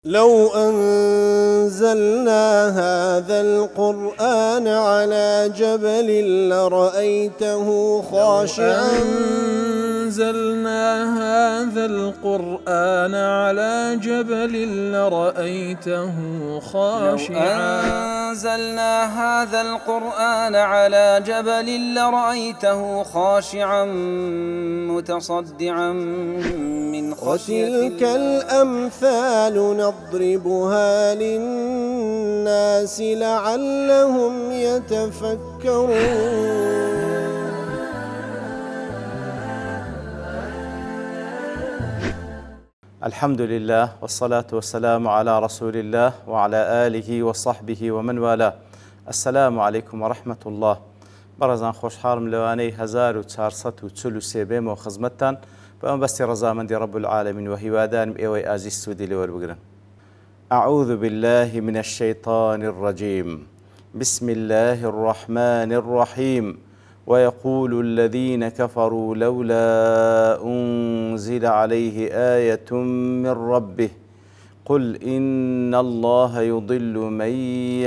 لو أنزلنا هذا القرآن على جبل لرأيته خاشعا أنزلنا هذا القرآن على جبل لرأيته خاشعا أنزلنا هذا القرآن على جبل لرأيته خاشعا متصدعا من خشية وتلك الأمثال نضربها للناس لعلهم يتفكرون. الحمد لله والصلاة والسلام على رسول الله وعلى آله وصحبه ومن والاه. السلام عليكم ورحمة الله. برزان خوشحالم لوانەی 1443 بێمەوە خزمەتتان بە مەبەستی ڕەزامەندی رب العالمین و هیوادارم ئێوەی ئازیز سوودی لێ وەربگرن. أعوذ بالله من الشيطان الرجيم. بسم الله الرحمن الرحيم. ويقول الذين كفروا لولا أنزل عليه آية من ربه قل إن الله يضل من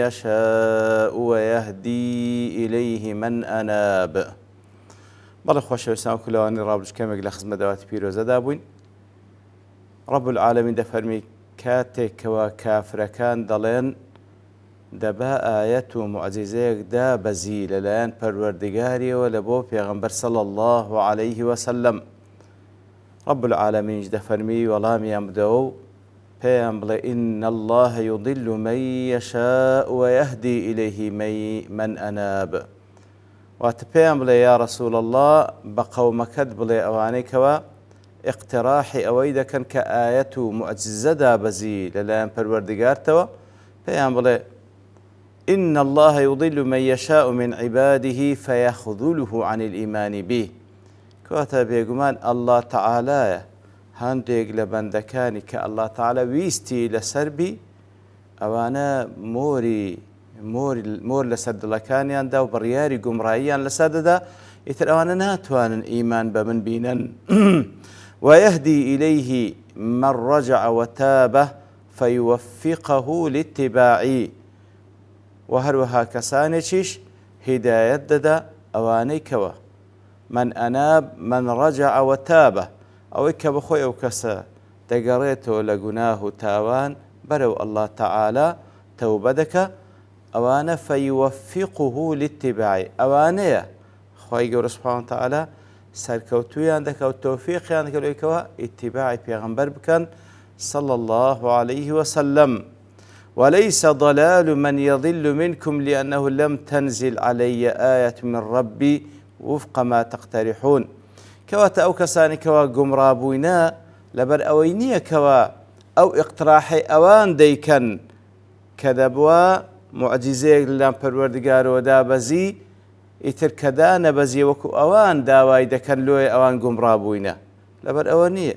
يشاء ويهدي إليه من أناب. بەڵێ خۆشەویستان کولەوانی ڕابردووکەمێک لە خزمەت داواتی پیرۆزەدا بووین. رب العالمین دەفەرمی کاتێکەوە کافرەکان دەڵێن دەبا ئایەت و موعجیزەیەک دابەزی لەلایەن پەروەردگاریەوە لە بۆ پێغەمبەر صلی الله عليه وسلم. رب العالمینش دەفەرمی وەڵامیان بدەوە و پێیان بڵێ إن الله يضل من يشاء ويهدي إليه من أناب. واتە پێیان بڵێ یا رسول الله بە قەومەکەت بڵێ ئەوانەی کەوە اقتراحی ئەوەی دەکەن کە ئایەت و موعجیزە دابەزی لەلایەن پەروەردگارتەوە پێیان بڵێ إن الله يضل من يشاء من عباده فيخذله عن الإيمان به. کەواتە بێگومان الله تعالایە هەندێک لە بەندەکانی کە الله تعالە ویستی لەسەر بی ئەوانە مۆر لەسەر دڵەکانیاندا و بڕیاری گومڕاییان لەسەر دەدا ئیتر ئەوانە ناتوانن ئیمان بە من بینن. ويهدي إليه من رجع وتابه فيوفقه لاتباعي. وهروها کەسانێکیش هیدایەت دەدا ئەوانەی کەوە من ئەناب من رجع وتابه ئەوەی کە بەخۆی ئەو کەسە دەگەڕێتەوە لە گوناه و تاوان بەرەو الله تعالى تەوبە دەکە ئەوانە فيوفقه لاتباعي ئەوانەیە خی گەورە سوبحانه وتعالى سەرکەوتویان دەکەوت تەوفیقیان دەکە لەوەیکەوە ئیتیباعی پێغەمبەر بکەن صلى الله عليه وسلم. وليس ضلال من يضل منكم لأنه لم تنزل علي آية من ربي وفق ما تقترحون. كواتا أو كساني كوا قمرابوينا لبر أوينية كوا أو اقتراحي أوان ديكن كذبوا معجزيك للام پروردگار ودا بزي إتر كدان بزي وكو أوان داواي دكن لوي أوان قمرابوينا لبر أوانية.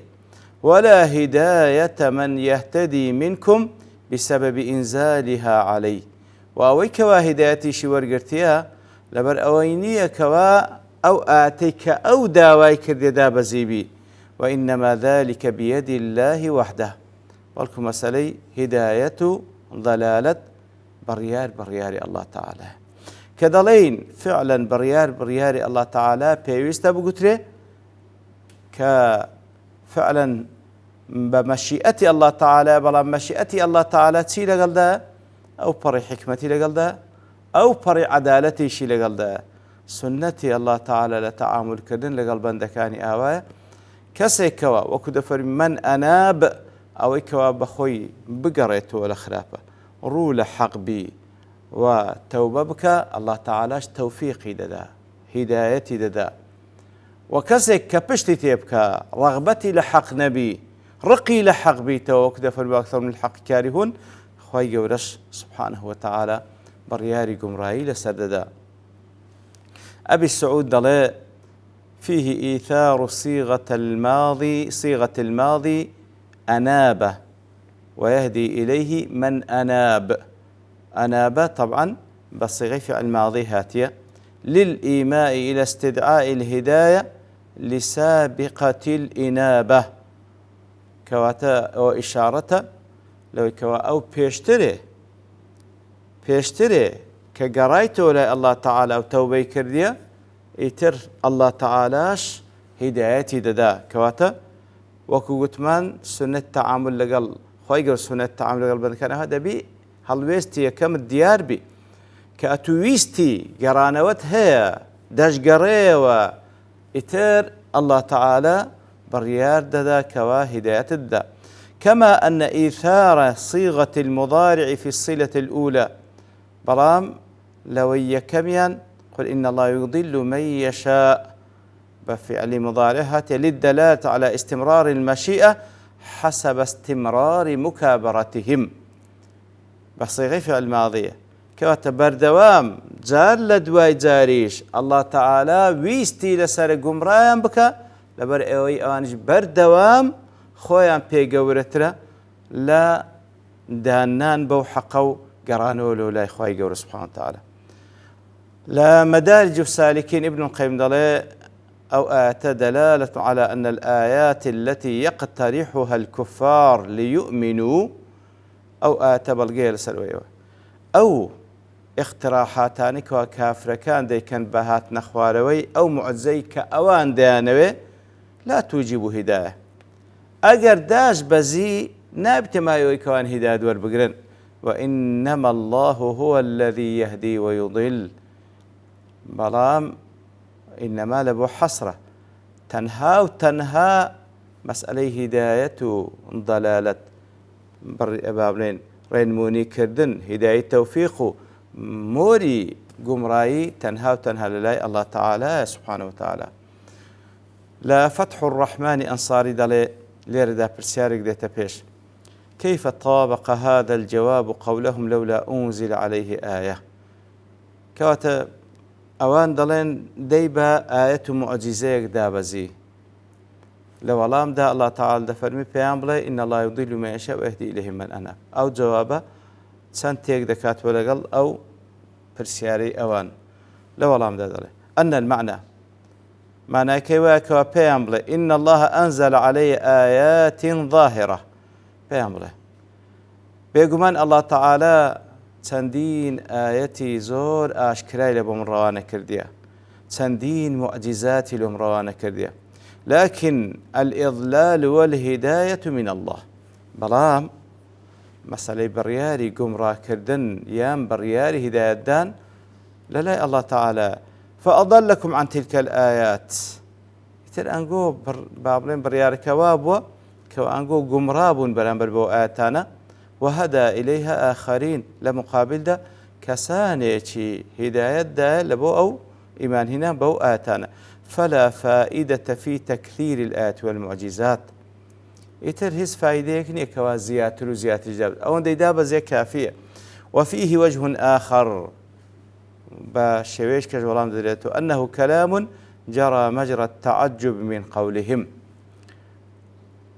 ولا هداية من يهتدي منكم بسبب إنزالها عليه. وأوي كوا هدايتي شوار قرتيا لبر أوينية كوا أو آتيك أو داواي كرددا بزيبي وإنما ذلك بيد الله وحده. ولكم مسألة هداية ضلالة بريار الله تعالى كدلين فعلا بريار الله تعالى بيويستا بقتره كفعلا بمشيئة الله تعالى بلا مشيئة الله تعالى تي لقلدا أو بري حكمتي لقلدا أو بري عدالتي شي لقلدا سنتي الله تعالى لتعامل كردن لقلبان دكاني آوايا كسيكوا وكدفر من أناب أو إكوا بخوي بقريت ولا خلافة رول حق بي وتوبة بك الله تعالى توفيقي ددا هدايتي ددا وكسيك كبشتي تيبكا رغبتي لحق نبي رقي لحق بيته وكدفر بأكثر من الحق كارهون خوي جورش سبحانه وتعالى برياري قمراي لسددا. أبي السعود ضلاء فيه إيثار صيغة الماضي أنابه ويهدي إليه من أناب. أناب طبعا بصيغة فعل ماضي هاتية للإيماء إلى استدعاء الهداية لسابقة الإنابة. كواتا وإشارة لەوەی کەوا ئەو پێشترێ کە گەڕایتەوە لای ئەڵڵا تەعالا و تەوبەی کردیە ئیتر ئەڵڵا تەعالاش هیدایەتی دەدا کەواتە وەکو گوتمان سنەت تەعامل لەگەڵ خۆی گەور سنەت تەعامل لەگەڵ بەندەکانەوە دەبی هەڵوێستی یەکەمت دیار بی کە ئەتوویستی گەڕانەوەت هەیە دەشگەڕێەوە ئیتر ئەڵڵا تەعالا بڕیار دەدا کەوا هیدایەتت دا كما أن إيثار صيغة المضارع في الصلة الأولى بلام لو يكميان قل إن الله يضل من يشاء بفعل مضارعها للدلالة على استمرار المشيئة حسب استمرار مكابرتهم بصيغة فعل الماضية كواتە بەردەوام جار لە دوای جاریش ئەڵڵا تەعالا ویستی لەسەر گومڕایان بکە لەبەر ئەوەی ئەوانش بەردەوام خۆیان پێگەورەترە لە دانان بەو حەقە و گەڕانەوە لەو لای خوای گەورە سوبحانه وتعالى لە مەدارج السالكين ابن القيم دەڵێ أو آية دلالة على أن الآيات التي يقترحها الكفار ليؤمنوا أو آية بەڵگەیە لەسەر وەیەوە ئەو اقتراحاتانی کە کافرەکان دەیکەن بە هاتنە خوارەوەی ئەو معجزەی کە ئەوان دەیانەوێ لا توجب هدایە ئەگەر داش بەزی نابتە مایەوەی کەوان هیدایەت وەربگرن وإنما الله هو الذي يهدي ويضل بەڵام إنما لەبۆ حەسرە تەنها و تەنها مەسئلەی هیدایەت و دەلالەت با بڵێن ڕێنمونی کردن هیدایی تەوفیق و مۆری گومڕایی تەنها و تەنها لەلای ئەڵڵا تەعالایە سوبحانه وتعالى لا فتح الرحمن أنصاري دەڵێ لێرەدا پرسیارێک دێتە پێش كيف طابق هذا الجواب قولهم لولا أنزل عليه آية کەواتە ئەوان دەڵێن دەی بە ئاەت و معجزەیەک دابەزی لە وەڵامدا ئەڵڵا تەعالا دەفەرمی پێیان بڵێ إن الله يضل من يشاء ويهدي إليه من أناب ئەو جوابە چەند تێک دەکاتوە لەگەڵ ئەو پرسیارەی ئەوان لە وەڵامدا دەڵێ أن المعنى معناکەی وایە کەوا پێیان بڵێ إن الله أنزل عليه آيات ظاهرة پێیان بڵێ بێگومان ئەڵڵا تەعالا چەندین ئاەتی زۆر ئاشکرای لە بۆ من ڕەوانە کردیە چەندین معجزاتی لۆم ڕەوانە کردیە لكن الإضلال والهداية من الله بەڵام مەسەلەی بڕیاری گومڕاکردن یان بڕیاری هیدایەتدان لەلای ئەڵڵا تەعالا فأضلكم عن تلك الآيات ئیتر ئەنگۆ با بڵێن بڕیارەکەوا بووە کەوا ئەنگۆ گومڕا بوون بەرامبەر بەو ئاەتانە وهدى إليها آخرين لمقابل كسانيتي هداية دا لبو أو إيمان هنا بو آتانا فلا فائدة في تكثير الآيات والمعجزات إتر هز فائدة يكني كوازيات وزيات الجاب أو دي دابا زي كافية وفيه وجه آخر بشويش كجولان دليته أنه كلام جرى مجرى التعجب من قولهم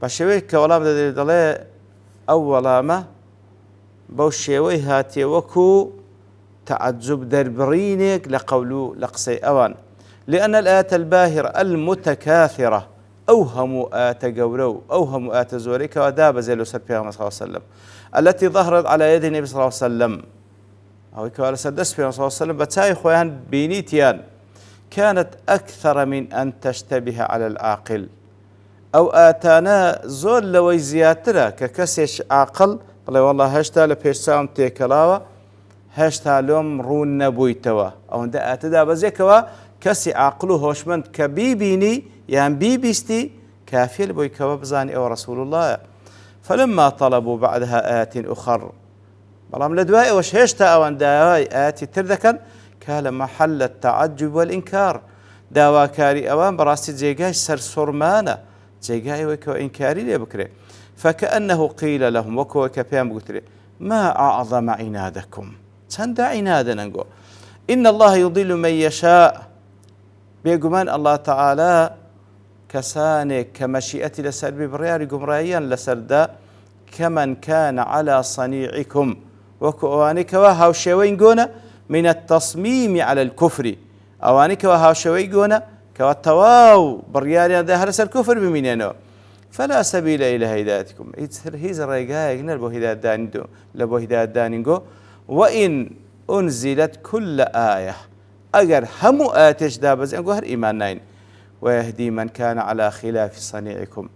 بشويش كولام دليته ئەوەڵامە بەو شێوەی هاتیە وەکو تعجب دەربڕینێک لە قەول و لە قسەی ئەوان لأن الآيات الباهرة المتكاثرة أو هەموو ئاەتە گەورە و ئەو هەموو ئاەتە زۆرەی کەوا دابەزێ لەسەر پێغەمبەر صلی الله عليه وسلم التي ظهرت على يد النبي صلى الله عليه وسلم ئەوەی کەوا لەسەر دەست پێغەمبەر صلی الله عليه وسلم بە چای خۆیان بینیتیان كانت أكثر من أن تشتبه على العاقل ئەو ئاتانە زۆر لەوەی زیاترە کە کەسێک عاقڵ بڵێ وەڵڵا هێشتا لە پێشچاوم تێکەڵاوە هێشتا لۆم ڕوون نەبوویتەوە ئەوەندە ئاتەدا بەزێکەوە کەسی عاقڵ و هۆشمەند کە بیبینی یان بیبیستی کافیە بۆی کەوە بزانی ئەوە ڕەسوول اللهە فلما طلبوا بعدها آيات أخر بەڵام لە دوای ئەوەش هێشتا ئەوان داوای ئاەتی تر دەکەن کە لە مەحەل التعجب والإنكار داواکاری ئەوان بەڕاستی جێگای سەرسوڕمانە جێگای ئەوەی کەوە ئینکاری لێ بکرێ فكأنه قيل لهم وەکەوە کە پێیان بگوترێ ما أعظم عنادكم چەندە عنادە نەنگۆ إن الله يضل من يشاء بێگومان الله تعالى کەسانێک کە مەشیئەتی لەسەر بێ بڕیاری گومڕاییان لەسەردا كمن كان على صنيعكم وەکو ئەوانەی کەوا هاوشێوەی گۆنە من التصميم على الكفر ئەوانەی کەوا هاوشێوەی گۆنە کەوا تەواو بڕیاریان دا هەر لەسەر کوفر بمینێنەوە فلا سبيل إلى هدايتكم هيز الرقائق لبو هداية دانينجو وإن أنزلت كل آية أجر هم آتش دابز أنجو هر إيمان ناين ويهدي من كان على خلاف صنيعكم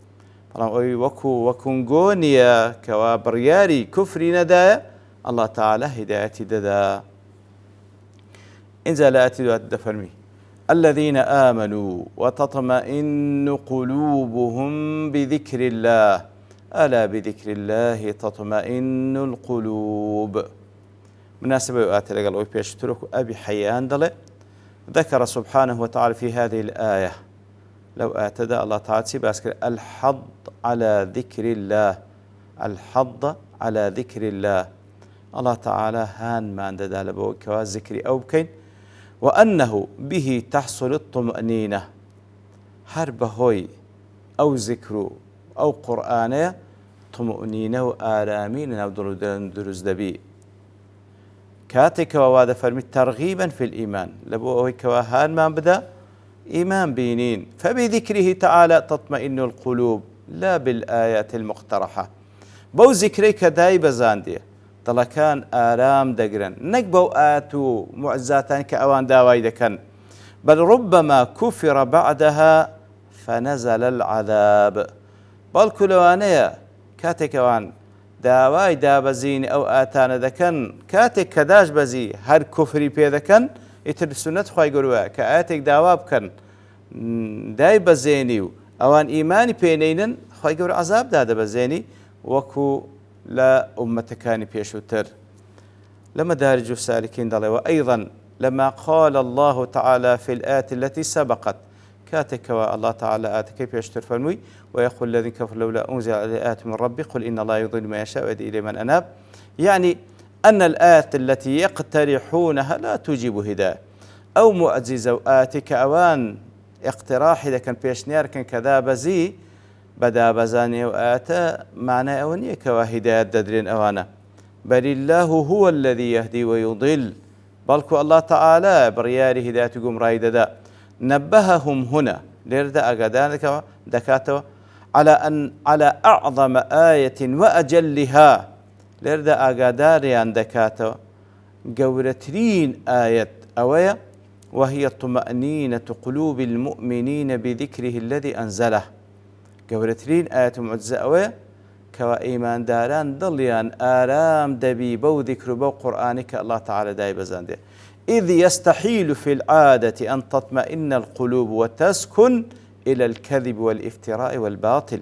وكونغونيا كوابرياري كفري ندايا الله تعالى هدايتي ددا إنزل آتي فرمي الذين آمنوا وتطمئن قلوبهم بذكر الله ألا بذكر الله تطمئن القلوب مناسبة آتي لقال أوي بيشترك أبي حيان دلي ذكر سبحانه وتعالى في هذه الآية لو اعتدى الله تعالى باسكر الحض على ذكر الله الحض على ذكر الله الله تعالى هان ما عند دالبو كواز ذكري أو بكين وأنه به تحصل الطمأنينة حرب هوي أو ذكر أو قرآن طمأنينة وآرامين أو دروز دبي كاتك وواد فرمي ترغيبا في الإيمان لبو هوي كواهان ما بدأ إيمان بينين فبذكره تعالى تطمئن القلوب لا بالآيات المقترحة بو ذكريك دايب زاندية طلقان آرام دقرن نقبو آتو معزاتان كأوان داواي دكن بل ربما كفر بعدها فنزل العذاب بل كلوانيا كاتك وان داواي دابزين أو آتان دكن كاتك كداش بزي هر كفري بي دكن يتر سنة خواهي قلوا كآتك دواب كان داي بزيني اوان ايماني بينينن خواهي قلوا عذاب دادا بزيني وكو لا أمتكاني بيشوتر لما دارج السالكين دلي وأيضا لما قال الله تعالى في الآيات التي سبقت كاتك الله تعالى آتك بيشتر فرمي ويقول الذين كفروا لولا أنزل عليه آيات من ربي قل إن الله يضل ما يشاء ويهدي إليه من أناب يعني أن الآيات التي يقترحونها لا تجيب هداية أو معجزة آتك أوان اقتراح إذا كان بيشنيار كان كذا بزي بدا بزاني وآتا معنى أونية كواهداية ددرين أوانا بل الله هو الذي يهدي ويضل بلكو الله تعالى برياري هدايتكم رايدة نبههم هنا ليرد أقدانك دكاتوا على أعظم آية وأجلها ليرد أقداريان دكاتوا قورترين آية أوية وهي طمأنينة قلوب المؤمنين بذكره الذي أنزله قورترين آية معجزة أوية كوا إيمان داران ضليان آرام دبي بو ذكر بو قرآنك الله تعالى داي بزانده إذ يستحيل في العادة أن تطمئن القلوب وتسكن إلى الكذب والافتراء والباطل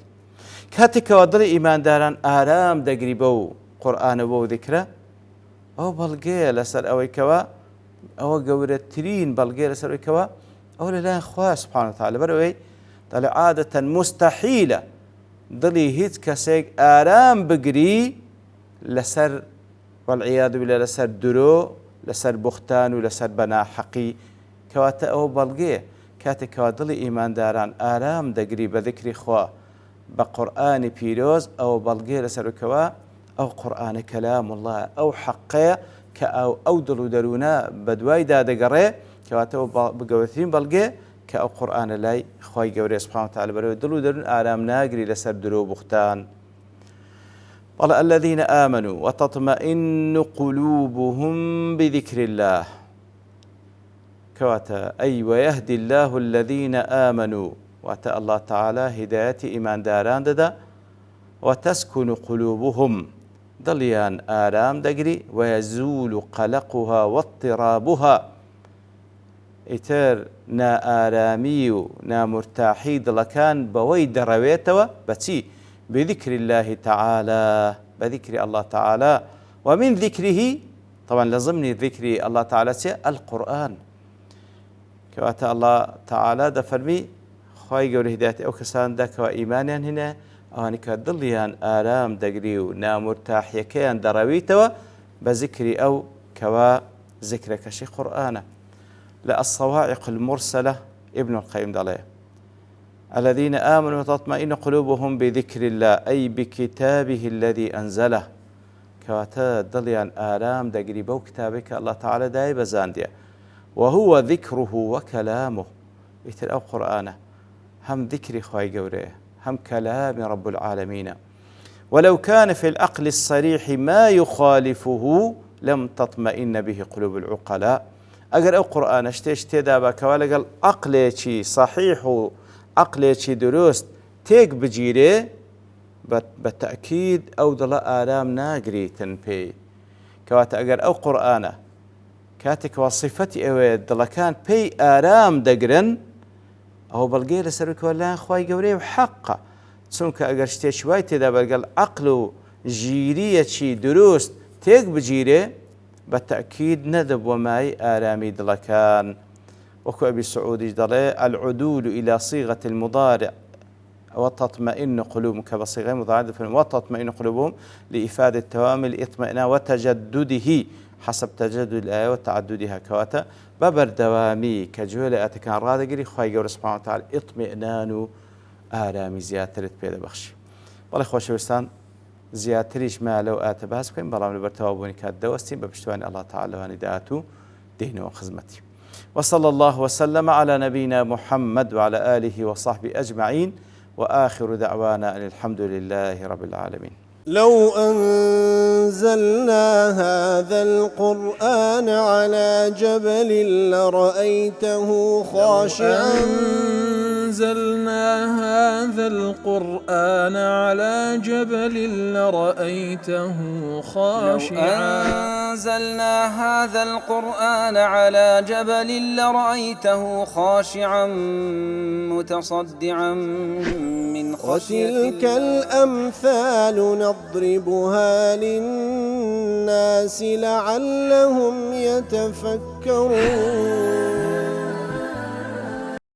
كاتك ودري إيمان داران آرام دقري بو قرآن بو ذكره أو بلقي لسر أوي كوا أو قورترين بلقي لسر أوي كوا أو لا أخوة سبحانه وتعالى بروي طلع عادة مستحيلة ضلي هيت كسيك آرام بقري لسر والعياذ بالله لسر درو لسر بختان ولسر بنا حقي كواتا أو بلقي كاتي كوادلي إيمان داران آرام دقري بذكر خوا بقرآن بيروز أو بلقي لسر كوا أو قرآن كلام الله أو حقية أو دلو دلونا بدواي دا دقري كواتا بقوثين بلقي كأو قرآن لاي خواي قوري سبحانه وتعالى بريو دلو دلون آرام ناقري لسر درو بختان قال الذين آمنوا وتطمئن قلوبهم بذكر الله كواتا أي ويهدي الله الذين آمنوا واتا الله تعالى هداية إيمان داران ددا وتسكن قلوبهم ضليان آرام دقري ويزول قلقها واضطرابها إتر نا آرامي نا مرتاحي دلكان بويد رويتوا بتي بذكر الله تعالى بذكر الله تعالى ومن ذكره طبعا لازمني ذكر الله تعالى القرآن كواتا الله تعالى دفرمي خواهي قول هداية أو كسان داك وإيمانيا هنا أوانك ضليان آرام دقريو نا مرتاح يكيان درويتوا بذكري أو كوا ذكرك شي قرآن لا الصواعق المرسلة ابن القيم داليه الذين آمنوا وتطمئن قلوبهم بذكر الله أي بكتابه الذي أنزله كواتا ضليان آرام دقريبو كتابك الله تعالى داي بزانديا وهو ذكره وكلامه يتر أو قرآنه هم ذكري خواهي قوريه هم كلام رب العالمين. ولو كان في العقل الصريح ما يخالفه لم تطمئن به قلوب العقلاء. أجر أو قرآن اشتي دابا كوالا قال عقلي صحيح وعقلي دروست تيك بجيري بالتأكيد أو ضلا آلام ناقري تنبي كواتا أجر أو قرآن كاتك وصفتي أويد ضلا كان بي آلام دقرن أو بلقي لسرك ولا خواي قوري وحقه سونك أجر شتي شوي تدابا قال عقله جيرية شي دروست تيك بجيري بالتأكيد ندب وماي آلامي دلكان. وكو أبي سعود ضلي العدول إلى صيغة المضارع وتطمئن قلوبهم كبصيغة مضارعة وتطمئن قلوبهم لإفادة التوام الإطمئنان وتجدده حسب تجدد الآية وتعددها كواتا ببر دوامي كجولة أتكان رادا قري خواهي قول سبحانه وتعالى اطمئنان آلامي زيادة بيدا بخشي. والله خوشوستان زياتريش ما لو آتباس بكين بلام لبرتوابوني كاد دوستين ببشتواني الله تعالى ونداءاته دينه وخزمتي. وصلى الله وسلم على نبينا محمد وعلى آله وصحبه أجمعين وآخر دعوانا أن الحمد لله رب العالمين. لو أنزلنا هذا القرآن على جبل لرأيته خاشعا أنزلنا هذا القرآن على جبل لرأيته خاشعا أنزلنا هذا القرآن على جبل لرأيته خاشعا متصدعا من خشية وتلك الأمثال نضربها للناس لعلهم يتفكرون.